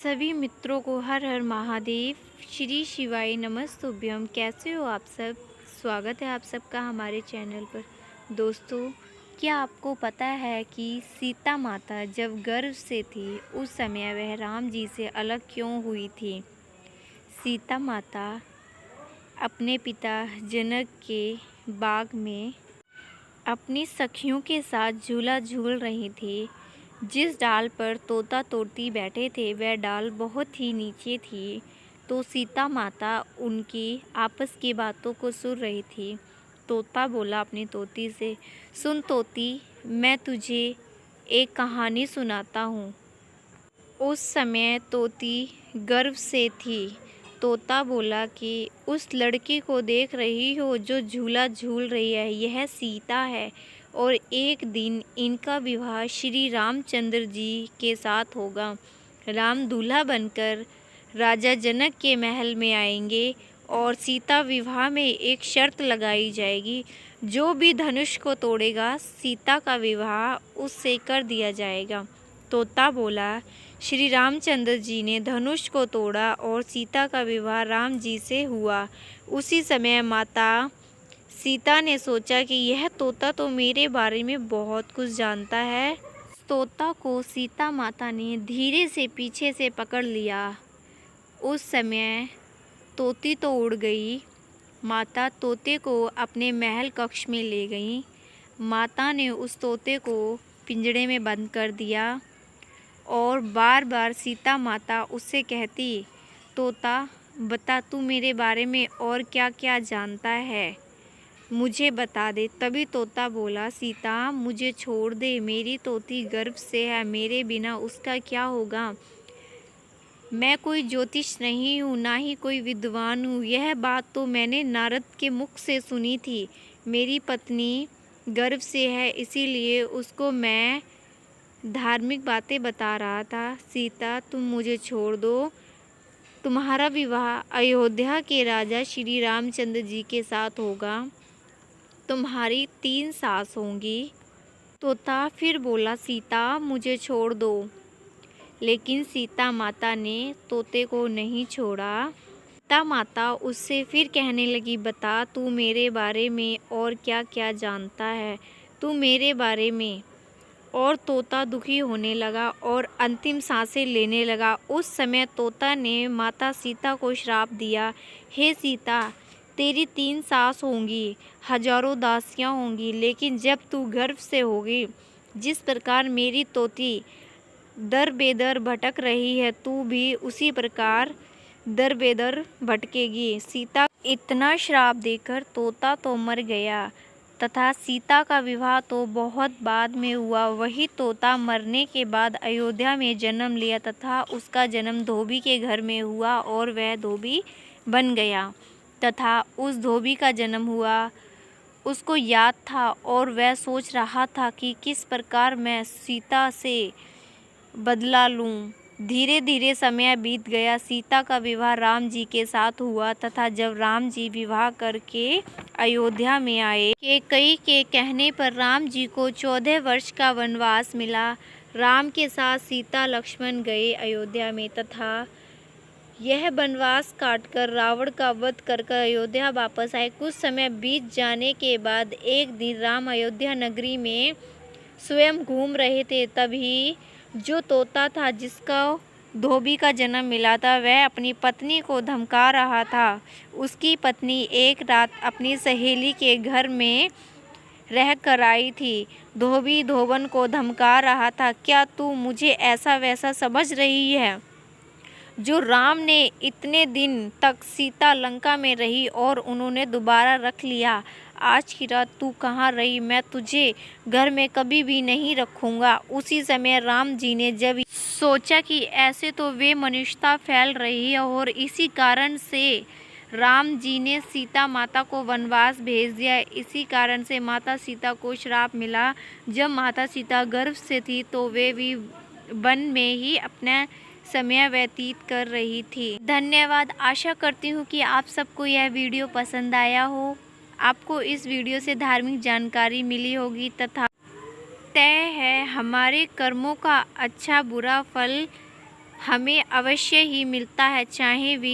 सभी मित्रों को हर हर महादेव। श्री शिवाय नमस्तुभ्यम। कैसे हो आप सब? स्वागत है आप सबका हमारे चैनल पर। दोस्तों, क्या आपको पता है कि सीता माता जब गर्भ से थी उस समय वह राम जी से अलग क्यों हुई थी? सीता माता अपने पिता जनक के बाग में अपनी सखियों के साथ झूला झूल रही थी। जिस डाल पर तोता तोती बैठे थे वह डाल बहुत ही नीचे थी, तो सीता माता उनकी आपस की बातों को सुन रही थी। तोता बोला अपनी तोती से, सुन तोती, मैं तुझे एक कहानी सुनाता हूँ। उस समय तोती गर्भ से थी। तोता बोला कि उस लड़की को देख रही हो जो झूला झूल रही है, यह सीता है और एक दिन इनका विवाह श्री रामचंद्र जी के साथ होगा। राम दूल्हा बनकर राजा जनक के महल में आएंगे और सीता विवाह में एक शर्त लगाई जाएगी, जो भी धनुष को तोड़ेगा सीता का विवाह उससे कर दिया जाएगा। तोता बोला, श्री रामचंद्र जी ने धनुष को तोड़ा और सीता का विवाह राम जी से हुआ। उसी समय माता सीता ने सोचा कि यह तोता तो मेरे बारे में बहुत कुछ जानता है। तोता को सीता माता ने धीरे से पीछे से पकड़ लिया। उस समय तोती तो उड़ गई। माता तोते को अपने महल कक्ष में ले गई। माता ने उस तोते को पिंजड़े में बंद कर दिया और बार बार सीता माता उससे कहती, तोता बता, तू मेरे बारे में और क्या क्या जानता है, मुझे बता दे। तभी तोता बोला, सीता मुझे छोड़ दे, मेरी तोती गर्भ से है, मेरे बिना उसका क्या होगा। मैं कोई ज्योतिष नहीं हूँ, ना ही कोई विद्वान हूँ। यह बात तो मैंने नारद के मुख से सुनी थी। मेरी पत्नी गर्भ से है, इसीलिए उसको मैं धार्मिक बातें बता रहा था। सीता तुम मुझे छोड़ दो, तुम्हारा विवाह अयोध्या के राजा श्री रामचंद्र जी के साथ होगा। तुम्हारी 3 सास होंगी। तोता फिर बोला, सीता मुझे छोड़ दो। लेकिन सीता माता ने तोते को नहीं छोड़ा। सीता माता उससे फिर कहने लगी, बता तू मेरे बारे में और क्या क्या जानता है, तू मेरे बारे में। और तोता दुखी होने लगा और अंतिम सांसें लेने लगा। उस समय तोता ने माता सीता को श्राप दिया, हे सीता, तेरी 3 सास होंगी, हजारों दासियां होंगी, लेकिन जब तू गर्भ से होगी, जिस प्रकार मेरी तोती दर बेदर भटक रही है, तू भी उसी प्रकार दर बेदर भटकेगी। सीता इतना श्राप देकर तोता तो मर गया तथा सीता का विवाह तो बहुत बाद में हुआ। वही तोता मरने के बाद अयोध्या में जन्म लिया तथा उसका जन्म धोबी के घर में हुआ और वह धोबी बन गया तथा उस धोबी का जन्म हुआ। उसको याद था और वह सोच रहा था कि किस प्रकार मैं सीता से बदला लूँ। धीरे धीरे समय बीत गया। सीता का विवाह राम जी के साथ हुआ तथा जब राम जी विवाह करके अयोध्या में आए, कैकेयी के कहने पर राम जी को 14 वर्ष का वनवास मिला। राम के साथ सीता लक्ष्मण गए अयोध्या में तथा यह वनवास काटकर रावण का वध कर अयोध्या वापस आए। कुछ समय बीत जाने के बाद एक दिन राम अयोध्या नगरी में स्वयं घूम रहे थे। तभी जो तोता था जिसका धोबी का जन्म मिला था, वह अपनी पत्नी को धमका रहा था। उसकी पत्नी एक रात अपनी सहेली के घर में रह कर आई थी। धोबी धोबन को धमका रहा था, क्या तू मुझे ऐसा वैसा समझ रही है? जो राम ने इतने दिन तक सीता लंका में रही और उन्होंने दोबारा रख लिया, आज की रात तू कहाँ रही? मैं तुझे घर में कभी भी नहीं रखूँगा। उसी समय राम जी ने जब सोचा कि ऐसे तो वे मनुष्यता फैल रही है और इसी कारण से राम जी ने सीता माता को वनवास भेज दिया। इसी कारण से माता सीता को श्राप मिला। जब माता सीता गर्भ से थी तो वे भी वन में ही अपना समय व्यतीत कर रही थी। धन्यवाद। आशा करती हूँ कि आप सबको यह वीडियो पसंद आया हो। आपको इस वीडियो से धार्मिक जानकारी मिली होगी तथा तय है हमारे कर्मों का अच्छा बुरा फल हमें अवश्य ही मिलता है, चाहे वे